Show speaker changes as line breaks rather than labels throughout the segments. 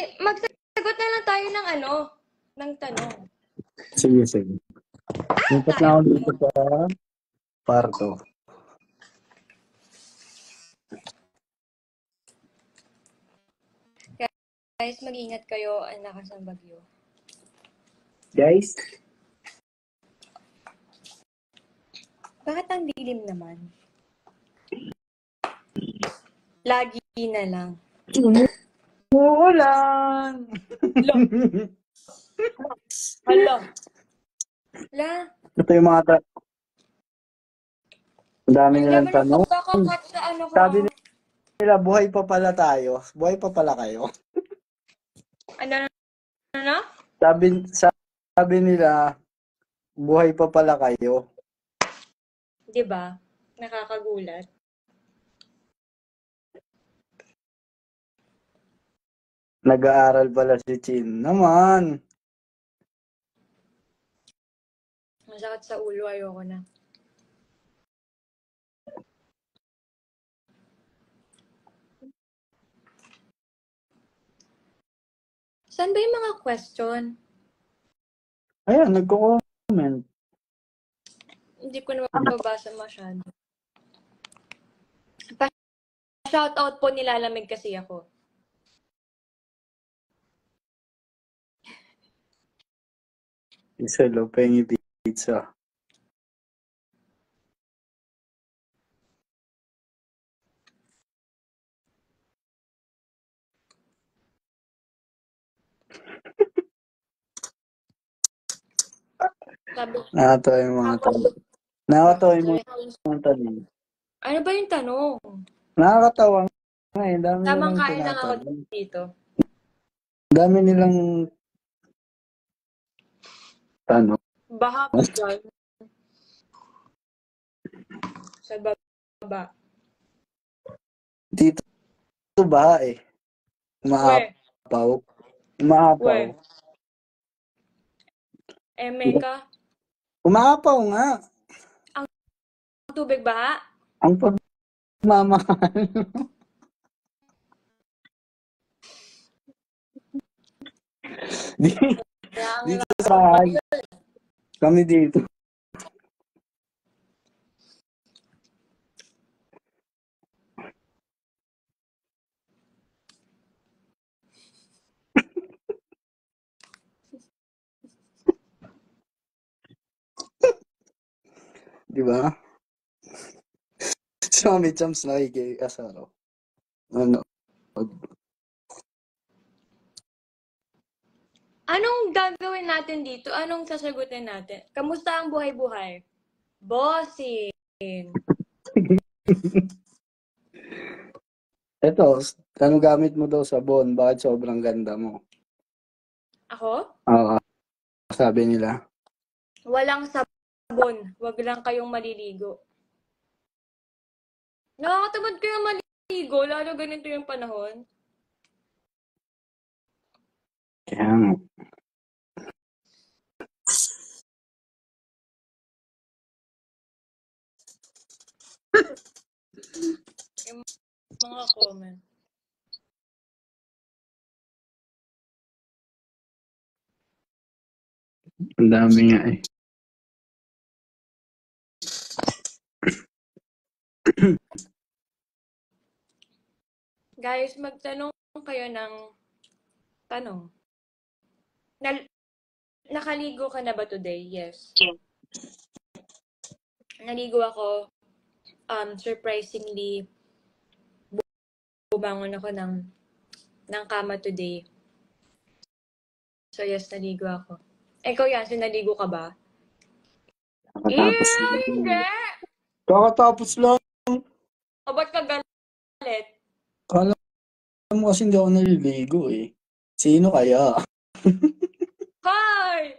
Hindi, magsagot na lang tayo ng ng tanong.
Sige, sige. Lipat na ako dito sa parto.
Guys, mag-ingat kayo. Ang lakas ng bagyo.
Guys,
Bakit ang dilim naman? Lagi na lang.
umuulan!
Hala. La.
Ito yung mga ang dami nilang tanong.
Magkakakat sa ano ko.
Sabi nila, buhay pa pala tayo. Buhay pa pala kayo.
Ano?
Sabi nila, buhay pa pala kayo.
Diba? Nakakagulat.
Nag-aaral pala si Chin. Naman.
Masakit sa ulo. Ayoko na. Saan ba yung mga question?
Ayan, nagko-comment.
Hindi ko na mababasa masyado. Pa-shoutout po, nilalamig kasi ako.
Isa Pengi Pizza. Nakatawa yung mga tanong. Nakakatawa yung mga tanong.
Ano ba yung tanong?
Nakakatawa nga eh. Dami
Tamang
nilang
kain lang ako
tinatanong.
dito.
Dami nilang tanong.
Baha ka dyan. Sa baba.
Dito ba eh. Umaapaw. Umaapaw.
Meka,
Umaapaw nga.
ang tubig baha?
Ang pagmamahal. Dito sa bahay. Kami dito. Di ba? Si Mami Chams nakikikasaro. Ano?
Anong gagawin natin dito? Anong sasagutin natin? Kamusta ang buhay-buhay? Bossing.
Ito, ano gamit mo daw sabon? Bakit sobrang ganda mo?
Ako?
Oo, sabi nila.
Walang sabon. Wag lang kayong maliligo. Nakakatamad kayo maligo, lalo ganito yung panahon.
Kaya nga.
Yung mga comment.
Ang dami nga eh.
Guys, magtanong kayo ng tanong. Nakaligo ka na ba today? Yes. Naligo ako. Surprisingly, bumangon ako ng kama today. So yes, naligo ako. Ikaw yan, sinaligo ka ba?
Kakatapos lang.
Hindi!
Kakatapos lang.
O ba't ka galit?
Kala mo kasi hindi ako naliligo eh. Sino kaya?
Hi!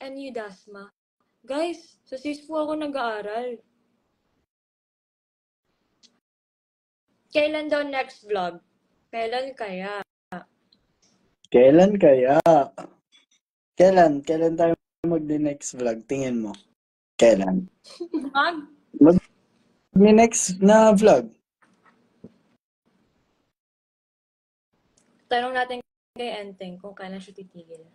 And you, Dasma. Guys, sa SISPO ako nag-aaral. Kailan daw next vlog? Kailan kaya?
Kailan kaya? Kailan tayo mag-next vlog? Tingin mo. Kailan?
Mag?
May next na vlog.
Tanong natin kay Enteng kung kailan siya titigil.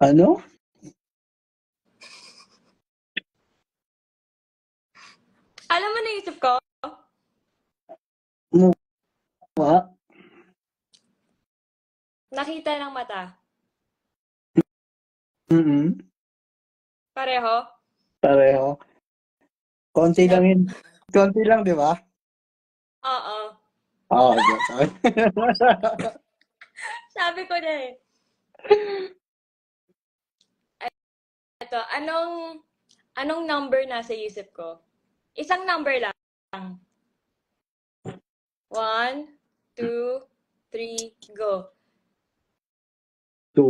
Ano?
Alam mo naisip ko?
Mukha?
Nakita ng mata.
Mm-mm.
Pareho?
Pareho. Konti lang yun. Konti lang, di ba?
Oo.
Oo, sorry.
Sabi ko na eh. Ito, anong number nasa isip ko? Isang number lang. 1, 2, 3, go.
2.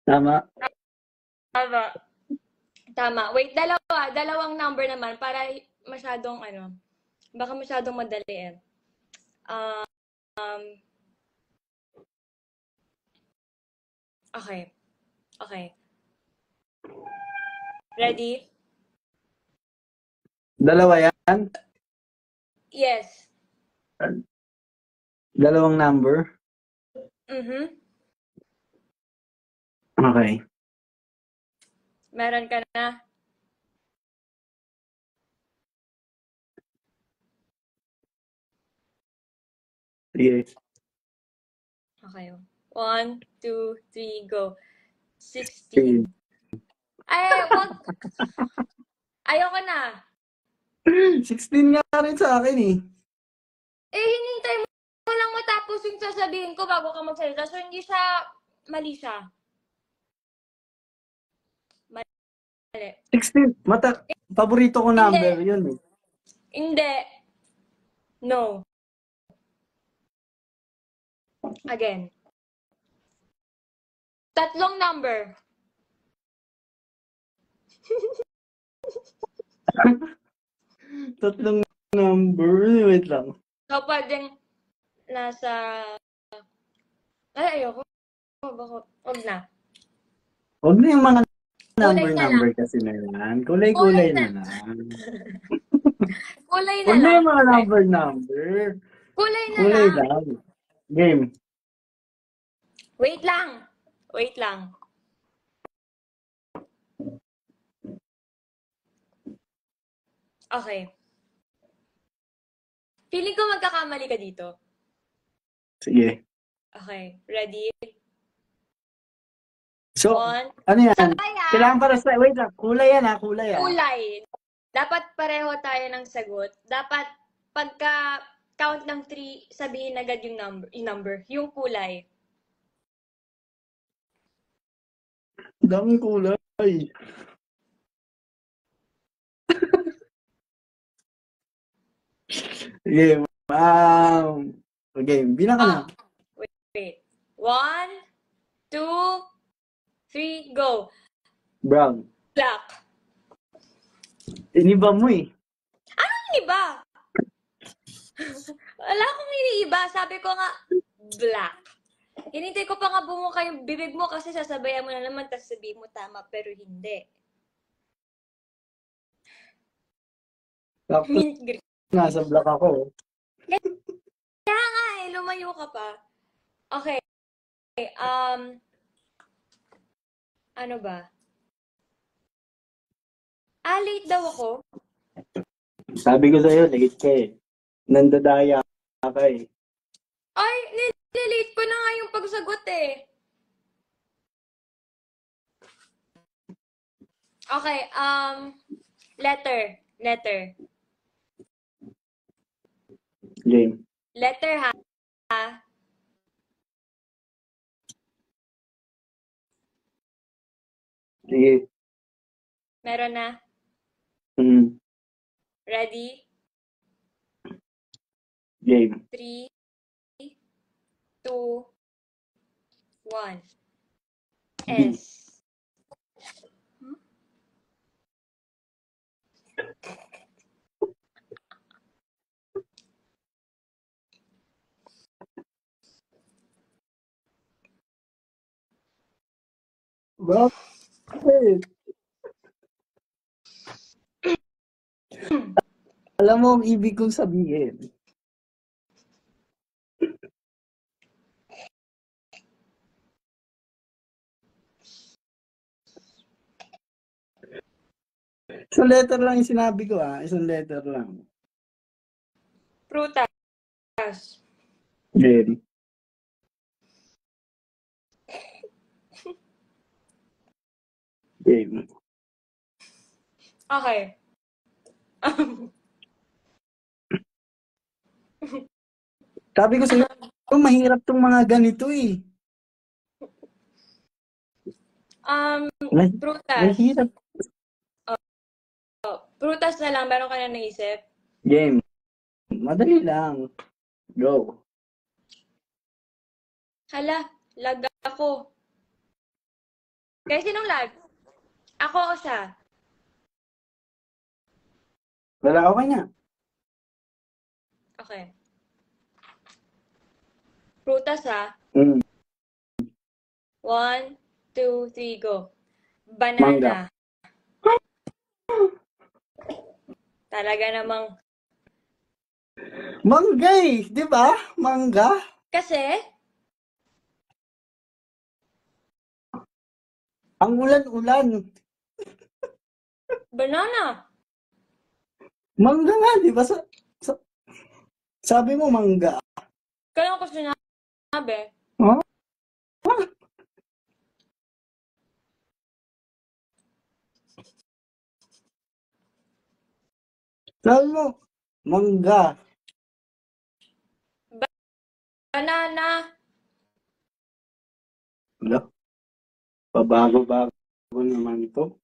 Tama.
Tama. Tama. Wait, dalawang number naman para masyadong baka masyadong madali eh. Okay. Okay. Ready?
Dalawa yan?
Yes.
Dalawang number?
Mhm.
Okay.
Meron ka na?
Sige.
Okay. 1, 2, 3, go. 16. Ay, wag. Ayoko na.
16 nga rin sa akin eh.
Eh, hinintay mo lang matapos yung sasabihin ko bago ka magsalita. So, hindi siya, mali siya. Mali.
16. Paborito ko number yun eh.
Hindi. No. Again. Tatlong number.
Tatlong number. Wait lang.
So, pwedeng nasa... Ay, ayoko. Wag na.
Huwag na yung mga
Kulay na
number
lang.
kasi na yan. Kulay-kulay na lang.
Kulay na
Huwag na
lang.
yung mga number.
Kulay na
Kulay
lang.
lang. Game.
Wait lang. Wait lang. Okay. Feeling ko magkakamali ka dito.
Sige.
Okay. Ready?
So,
1.
ano yan?
Sabay ah.
Kailangan para sa... Wait lang. Kulay yan ha. Kulay ah.
Kulay. Dapat pareho tayo ng sagot. Dapat pagka count ng 3, sabihin agad yung number. Yung kulay.
Daming kulay. Game. Game. Bilang ka na.
Wait. 1, 2, 3, go.
Brown.
Black.
Iniba mo eh.
Anong iba? Wala akong iniiba. Sabi ko nga, black. Hinintay ko pa nga bumuka yung bibig mo kasi sasabayan mo na naman tapos sabihin mo tama pero hindi.
Sakto
Mint green.
nasa black ako.
Kaya nga eh, lumayo ka pa. Okay. Ano ba? Late daw ako.
Sabi ko sa'yo, late ka eh. Nandadaya ka eh.
Ay, nililate ko na nga yung pagsagot eh. Okay, letter.
Game.
Letter ha.
Sige.
Meron na. Ready?
Game.
3, 2, 1.
B.
S.
Bakit? Alam mo ang ibig kong sabihin. Isang letter lang yung sinabi ko Isang letter lang.
Prutas.
Game. Game.
Okay.
Sabi ko sa'yo, mahirap tong mga ganito eh.
Prutas.
Mahirap.
Prutas na lang. Meron ka na naisip?
Game. Madali lang. Go.
Hala, lag ako. Kaya sinong lag? Ako o siya?
Wala, okay na.
Okay. Prutas
Mm.
1, 2, 3, go.
Mangga.
Banana. Talaga namang.
Mangga eh. Di ba? Mangga.
Kasi,
Ang ulan-ulan.
banana.
Mangga nga, di ba? Sabi mo mangga.
Kaya ko sinabi.
Huh? Sabi mo, mangga.
Banana.
Wala. Pabago-bago naman to.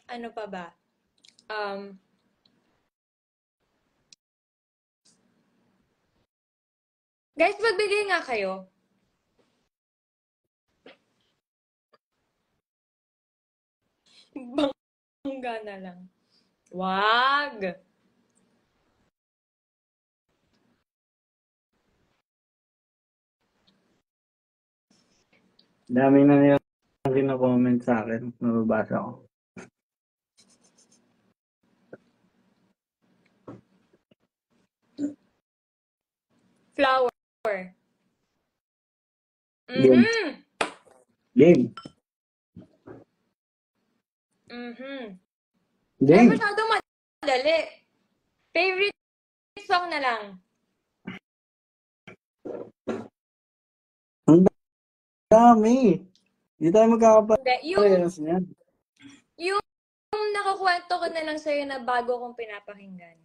Ano pa ba? Guys, magbigay nga kayo. Bangga na lang. Wag.
Dami na nila kina-comment sa akin. Nababasa ko.
Flower.
Game.
Mhm.
Game.
Mhm. Ay,
Game.
masyadong madali. Favorite song na lang.
Dami. Hindi tayo magkakaparehas
Hindi.
niyan.
Yung nakakwento ko na lang sa'yo na bago kong pinapakinggan.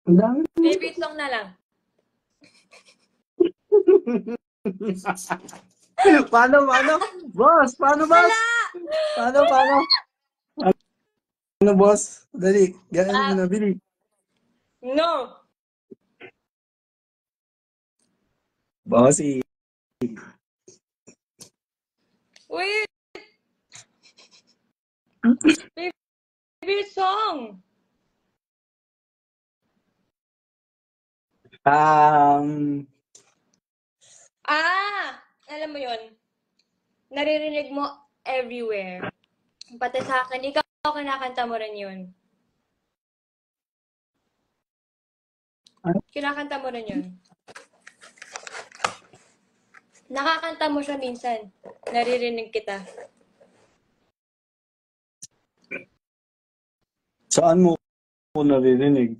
Ang dami.
Favorite song na lang.
Paano? Boss, paano, boss? Paano? Ano, boss? Dali. Gano'n mo na, bili.
No.
Bossy.
Wait. Favorite song. Alam mo yun. Naririnig mo everywhere. Pati sa akin, ikaw kinakanta mo rin yun. Kinakanta mo rin yun. Nakakanta mo siya minsan. Naririnig kita.
Saan mo ko naririnig?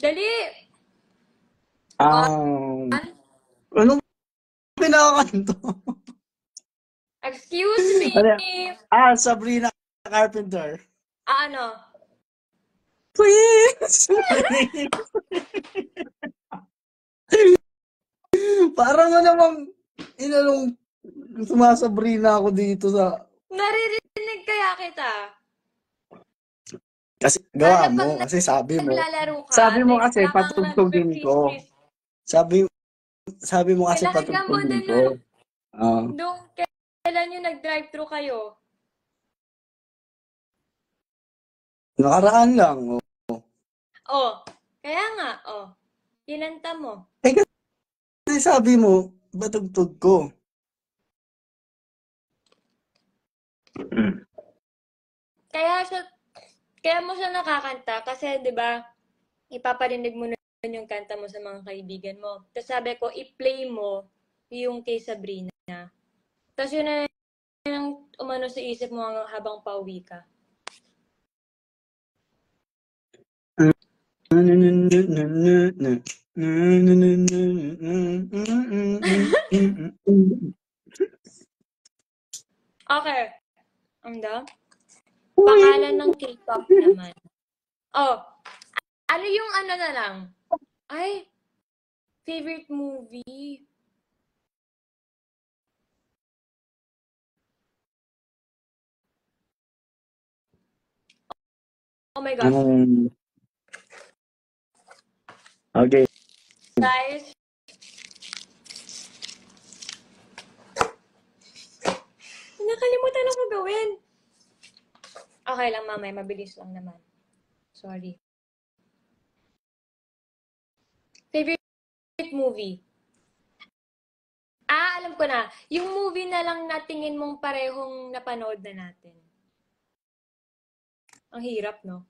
Dali!
Anong pinakakanta?
Excuse me!
Sabrina Carpenter.
Ano?
Please! Parang namang inalong sumasabrina ako dito sa...
Naririnig kaya kita.
Kasi gawa mo, kasi sabi mo.
Naglalaro ka.
Sabi mo kasi
Kailangan
patugtugin ko.
mag-kiss-kiss.
Sabi sabi mo kasi
Kailangan mo
patugtugin
din
ko.
nun.
Ah,
Nung kailan yung nag-drive-thru kayo?
nakaraan lang.
Oh, kaya nga, oh. Kinanta mo.
Eh, kasi sabi mo, patugtog ko.
Kaya mo siya nakakanta kasi 'di ba, ipaparinig mo na yung kanta mo sa mga kaibigan mo. Tapos sabi ko, i-play mo yung kay Sabrina. Tapos yun na yung umano sa isip mo habang pauwi ka. Okay. Ang da? Pangalan ng K-pop naman. Oh, ano yung ano na lang? Ay, favorite movie. Oh my gosh.
Okay.
Guys, nakalimutan ako gawin. Okay lang, mamaya. Mabilis lang naman. Sorry. Favorite movie. Alam ko na. Yung movie na lang na tingin mong parehong napanood na natin. Ang hirap, no?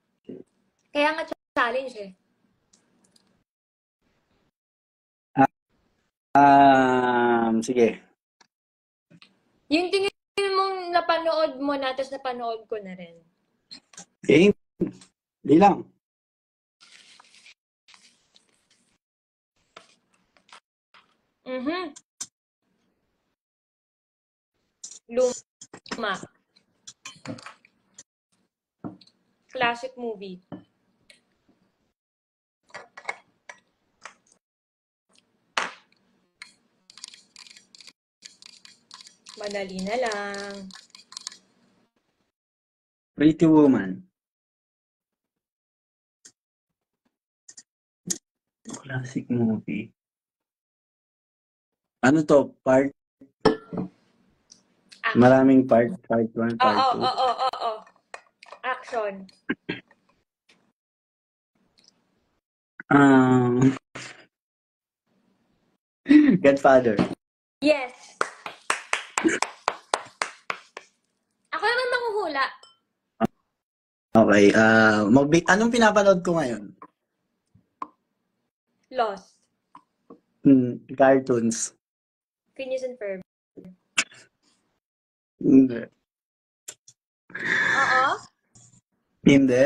Kaya nga challenge eh.
Sige.
Yung tingin mong napanood mo na, tapos napanood ko na rin.
Okay. Di lang.
Luma. Classic movie. Madali na lang.
Pretty Woman. Classic movie. Ano to? Part?
Action.
Maraming part. Part 1, part 2.
Oo. Action.
Godfather.
Yes. Ako naman manghuhula.
Okay. Anong pinapanood ko ngayon?
Lost.
Cartoons.
Phineas and Ferb.
Hindi.
Oo.
Hindi.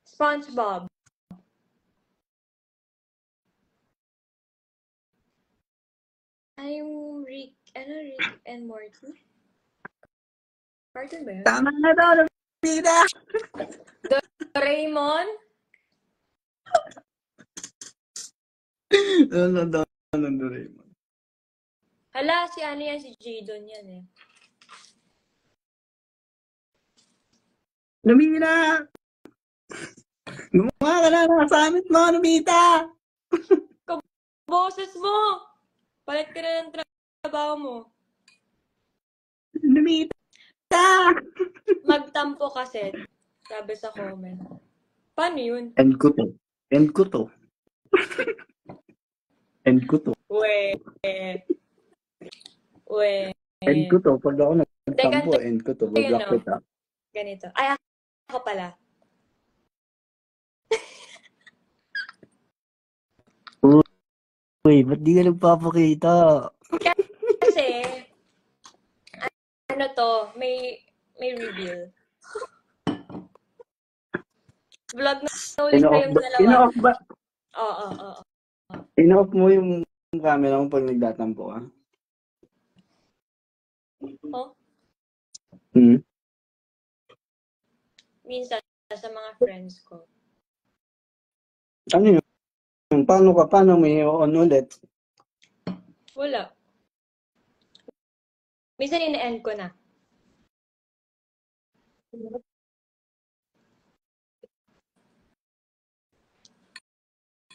SpongeBob. Ay, yung Rick and Morty? Cartoon ba yun?
Tama na daw. Nabida.
Doraemon?
Ano daw ng Doraemon?
Hala, si ano yan? Si Jadon yan eh.
Lumina! Gumawa ka na ng assignment mo, Nobita!
Boses mo! Palit ka na ng trabaho mo.
Nobita!
Magtampo kasi. Sabi sa comment. Paano yun?
End ko to. End ko to. End ko to.
We.
End ko to. Pag ako nagtampo,
Teka,
end ko to.
yun,
Bablock
no?
kita.
Ganito. Ay, ako pala.
Uy, ba't di ka nagpapakita?
Kasi, ano to, may reveal. Vlog na ulit kayong dalawa.
Ina-off ba?
Oo.
Ina-off mo yung camera mo pag nagtatampo ka?
Oh?
Hmm?
Minsan, sa mga friends ko.
Ano yun? Paano may on ulit?
Wala. Minsan ina-end ko na.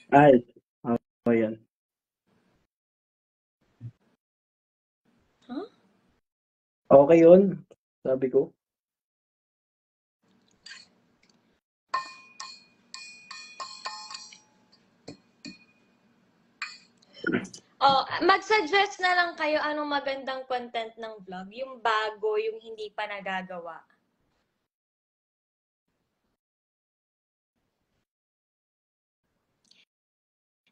Ay, yan.
Huh?
Okay yun, sabi ko.
Oh, mag-suggest na lang kayo anong magandang content ng vlog. Yung bago, yung hindi pa nagagawa.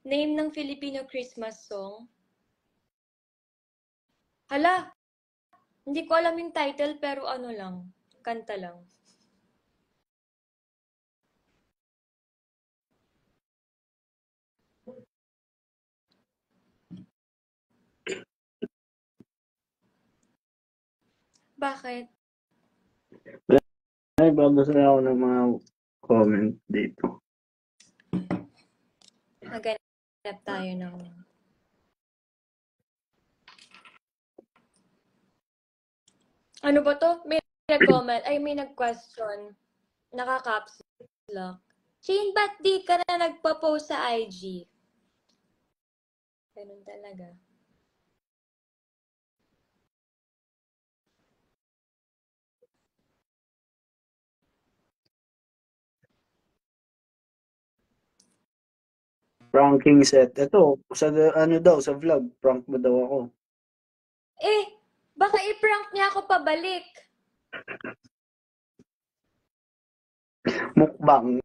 Name ng Filipino Christmas song? Hala, hindi ko alam yung title pero ano lang, kanta lang. Bakit?
Ay, babasa na ako ng mga comment dito.
Maghanap tayo ng... Ano ba to? May nag-comment, ay may nag-question. Naka-caps lock. Shane, ba't di ka na nagpa-post sa IG? Ganun talaga.
Pranking set. Ito, sa ano daw, sa vlog, prank mo daw ako.
Eh, baka i-prank niya ako pabalik.
Mukbang.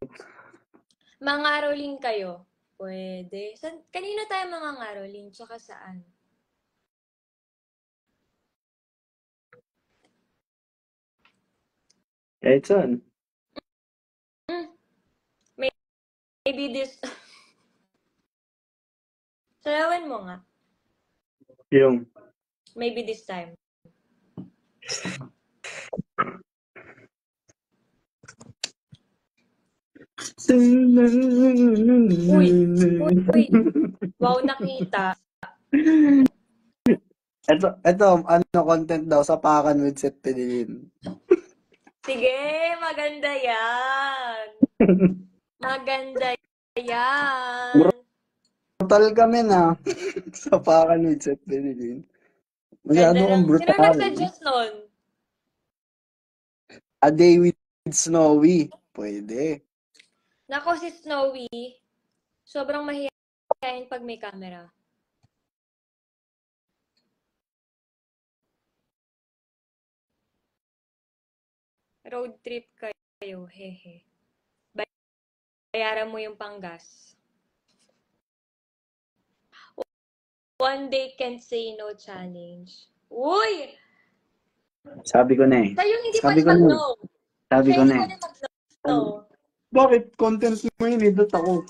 Mangaroling kayo. Pwede. Kanino tayo mangangaroling? Tsaka saan?
Kahit saan.
Maybe this... Sayawan mo nga.
Yung.
Maybe this time. Uy! Uy! Wow, nakita.
Ito, ano content daw, sapakan with Seth Pedilin.
Sige, maganda yan. Maganda yan.
Brutal kami na. Sapakan with Seth Pedilin. Masyado
Ganda
kong
ng... Sino
brutal.
nag-suggest nun?
A day with Snowy. Pwede.
Nako si Snowy, sobrang mahihayin pag may camera. Road trip kayo, hehe. Bayaran mo yung panggas. One day can't say no challenge. Uy!
Sabi ko na eh.
Sa'yo hindi
Sabi
pwede
ko na eh.
mag-no.
Sabi
Sa'yo
ko
hindi
na eh.
pwede mag-no.
Bakit? Content mo yun, idot ako.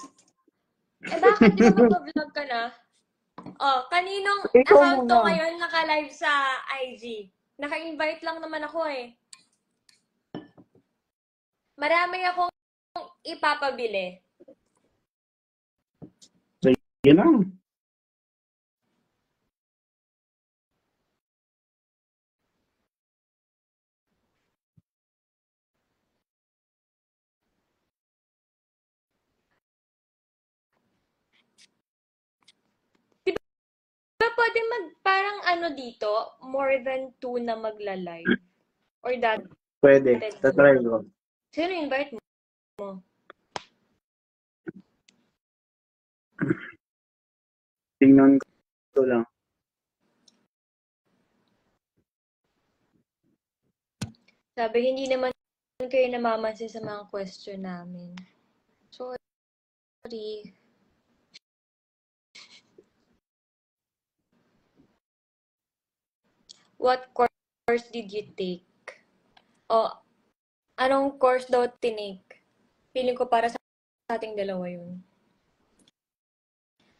Eh bakit? Di ba mag-vlog ka na? Oh, kaninong
Ikaw
account to
muna.
ngayon naka-live sa IG? Naka-invite lang naman ako eh. Marami akong ipapabili.
Sige na.
Pwede parang ano dito, more than 2 na magla-live? Or dati
Pwede.
lang?
Tatry ko.
Sino invite mo?
Tingnan ko lang.
Sabi, hindi naman kayo namamansin sa mga question namin. Sorry. What course did you take? O, anong course daw tinake? Feeling ko para sa ating dalawa yun.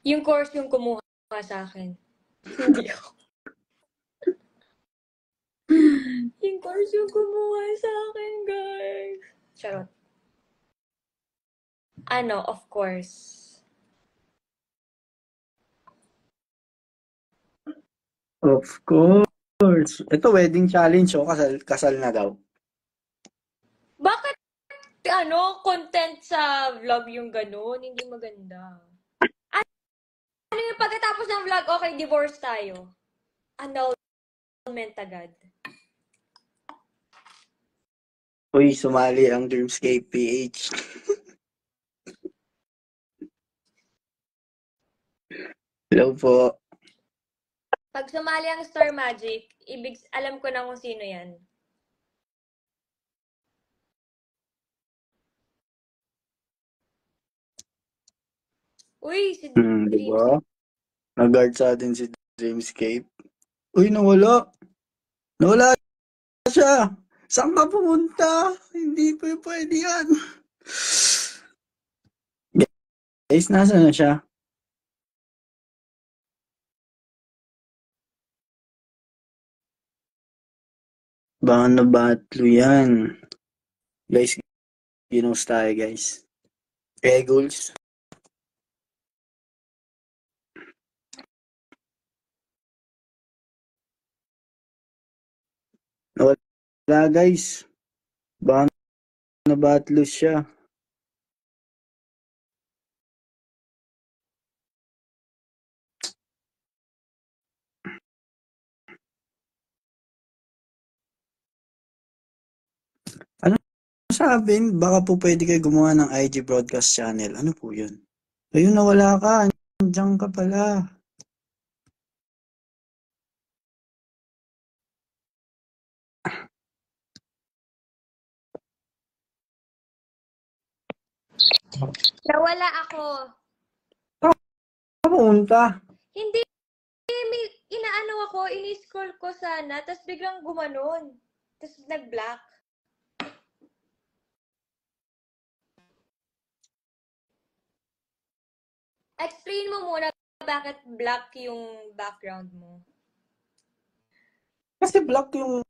Yung course yung kumuha sa akin. Hindi ako. Yung course yung kumuha sa akin, guys. Charot. Ano, of course.
Of course. Ito, wedding challenge. Oh. Kasal na daw.
Bakit, content sa vlog yung ganun? Hindi maganda. pagkatapos ng vlog, okay, divorce tayo. Annulment agad.
Uy, sumali ang Dreamscape PH. Hello po.
Pag sumali ang Star Magic, alam ko na kung sino yan. Uy, si
Di
Dreams.
ba? Nag-guard sa atin si Dreamscape. Uy, nawala. Nawala siya. Saan ka pumunta? Hindi pa pwede yan. Guys, nasa na siya? Baka nabatlo yan. Guys, ginos tayo guys. Okay, goals. Nawala guys. Baka nabatlo siya. Ano sabi? Baka po pwede kayo gumawa ng IG broadcast channel. Ano po yun? Ayun, nawala ka. Andiyan ka pala.
Nawala ako.
Pumunta.
Hindi, may inaano ako, ini-scroll ko sana, tapos biglang gumanon. Tapos nag-black. Explain mo muna bakit black yung background mo.
Kasi black yung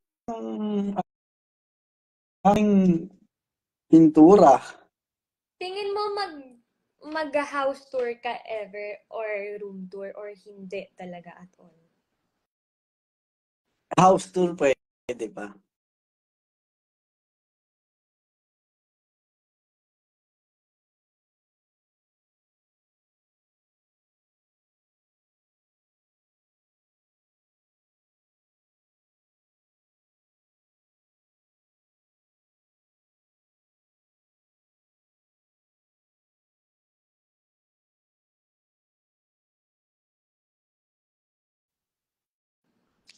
aking pintura.
Tingin mo mag-house tour ka ever or room tour or hindi talaga at all?
House tour pwede pa.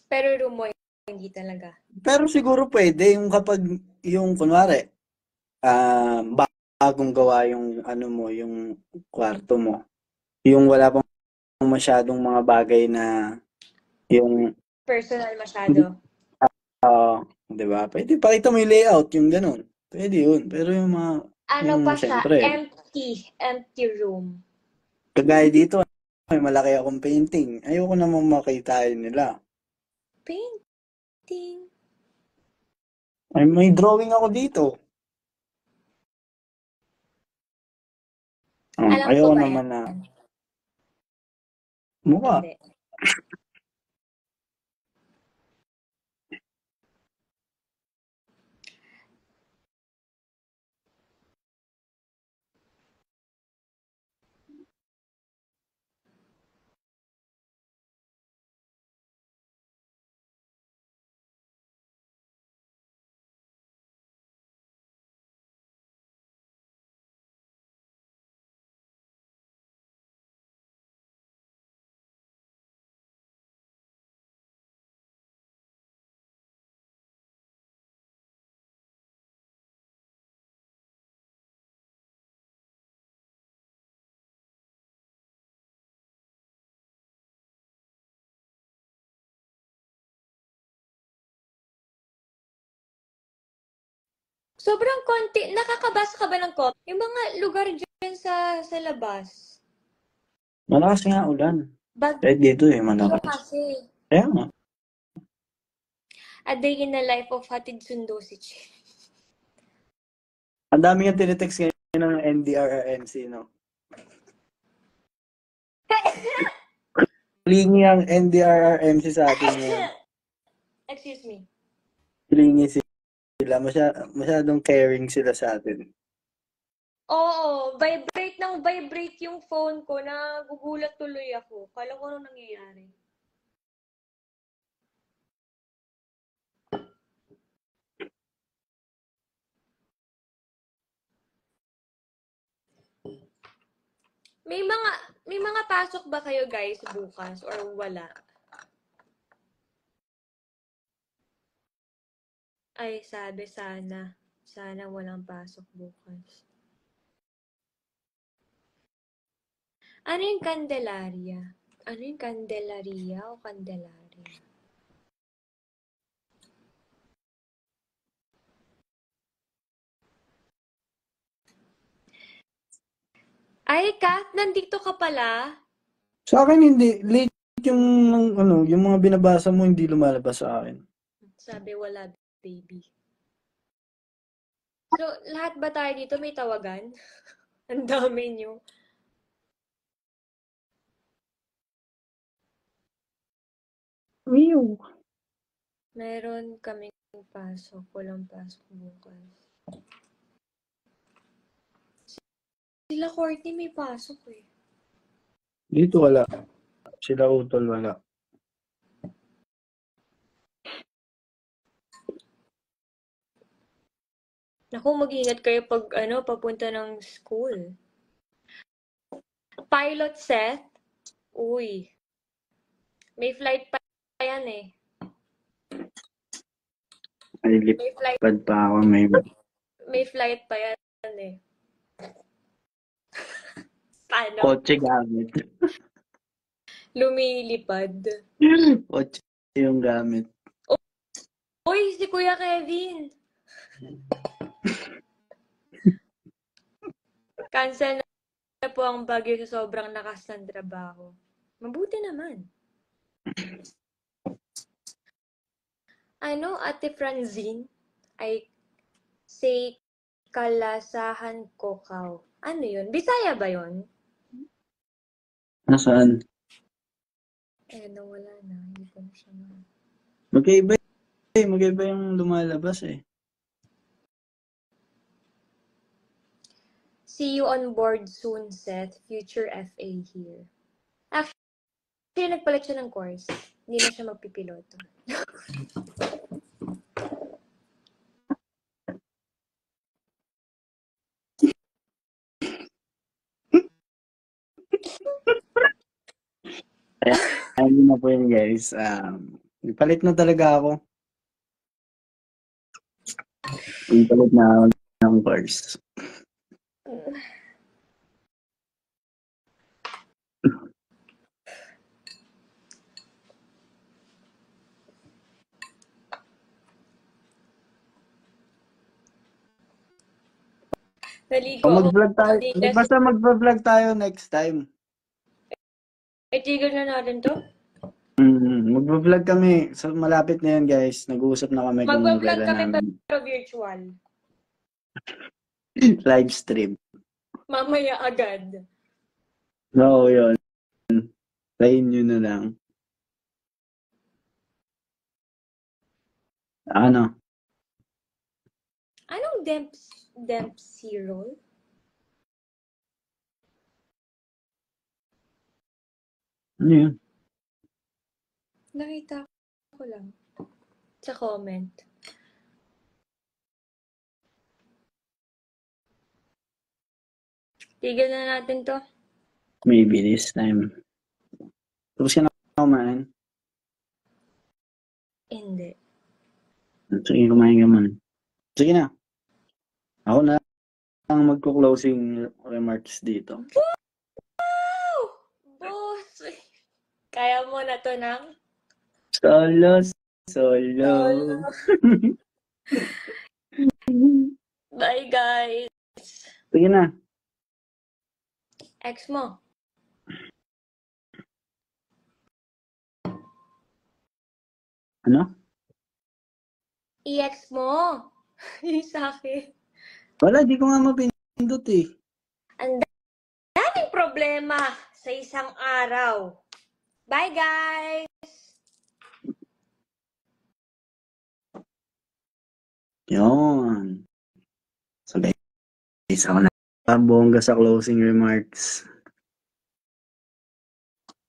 Pero room mo, hindi talaga.
Pero siguro pwede yung kapag yung kunwari bagong gawa yung ano mo, yung kwarto mo. Yung wala pang masyadong mga bagay na yung
Personal masyado.
'di ba? Pwede pakita mo yung layout, yung ganun. Pwede yun. Pero yung mga
Ano
yung
pa siya?
siyempre,
Empty room.
kagaya dito, may malaki akong painting. Ayoko namang makitain nila.
Painting.
May drawing ako dito.
Alam ko
Ayoko
ba
naman
yan?
na mukha.
Hindi. Sobrang konti. Nakakabasa ka ba ng konti? Yung mga lugar dyan sa labas.
Malakas nga ulan. Kahit dito
Bagyo
malakas.
kasi.
Kaya nga.
A day in the life of Hatid Sundo si Chief.
Ang dami nga tinitext ngayon ng NDRRMC, no? Lingi ang NDRRMC sa atin ngayon.
Excuse me.
Lingi sila. Masyadong caring sila sa atin.
Oo, vibrate ng vibrate yung phone ko. Nagugulat tuloy ako. Kala ko ano nangyayari. May mga may mga pasok ba kayo guys bukas or wala? Ay, sabi sana. Sana walang pasok bukas. Ano yung Candelaria? Ano yung Candelaria o Candelaria? Ay, Kat, nandito ka pala.
Sa akin hindi. Late yung, yung mga binabasa mo hindi lumalabas sa akin.
Sabi wala, baby. So, lahat ba tayo dito may tawagan? Ang dami nyo.
Mew.
Meron kaming pasok. Walang pasok bukas. Sila Courtney may pasok eh.
Dito wala. Sila utol wala.
Naku, mag-ingat kayo pag papunta ng school. Pilot Seth? Uy. May flight pa yan eh.
May
May flight,
lipad pa ako.
may flight pa yan eh. Paano?
Kotse gamit.
Lumilipad.
Kotse yung gamit.
Uy, si Kuya Kevin! Cancel na po ang bagyo sa sobrang lakas ng trabaho. Mabuti naman. Ate Franzine? Ay, say kalasahan ko kaw. Ano yun? Bisaya ba yun?
Nasaan?
Nawala na. Hindi ko na siya
Magkaiba eh. Magkaiba yung lumalabas eh.
See you on board soon, Seth. Future FA here. Actually, nagpalit siya ng course. Hindi na siya magpipiloto.
Ayun na po yun guys. Ipalit na talaga ako. Ipalit na ako ng course.
Naligo
O
ako
mag-vlog tayo.
kanina.
Basta mag-vlog tayo next time.
Itigil na natin to?
Mag-vlog kami. So, malapit na yan guys. Nag-uusap na kami kung
Magbablog
kailan
kami
namin
pero virtual.
live stream.
Mamaya agad.
Oo, yun. Tayin nyo na lang. Ano?
Anong Dempsey roll?
Ano yun?
Nakita ko lang. Sa comment. Tigil na natin to.
Maybe this time. Tapos ka na kumain.
Hindi.
Sige, kumain ka man. Sige na. Ako na ang magko-closing remarks dito.
Wow! Boss! Kaya mo na to ng
Solo.
solo. Bye, guys.
Sige na.
Ex mo.
Ano?
I-ex mo. Yung sa akin.
Wala, di ko nga mapindot eh.
Ang daming problema sa isang araw. Bye, guys!
Yun. So guys, ako na. bongga sa closing remarks.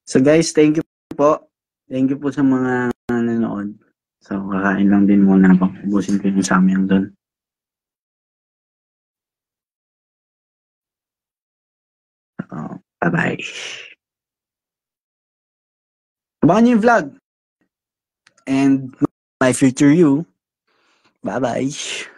So guys, thank you po. Thank you po sa mga nanonood. So kakain lang din muna ako. Ubusin ko yung samyang doon. Bye-bye. Abangan niyo yung vlog. And my future you. Bye-bye.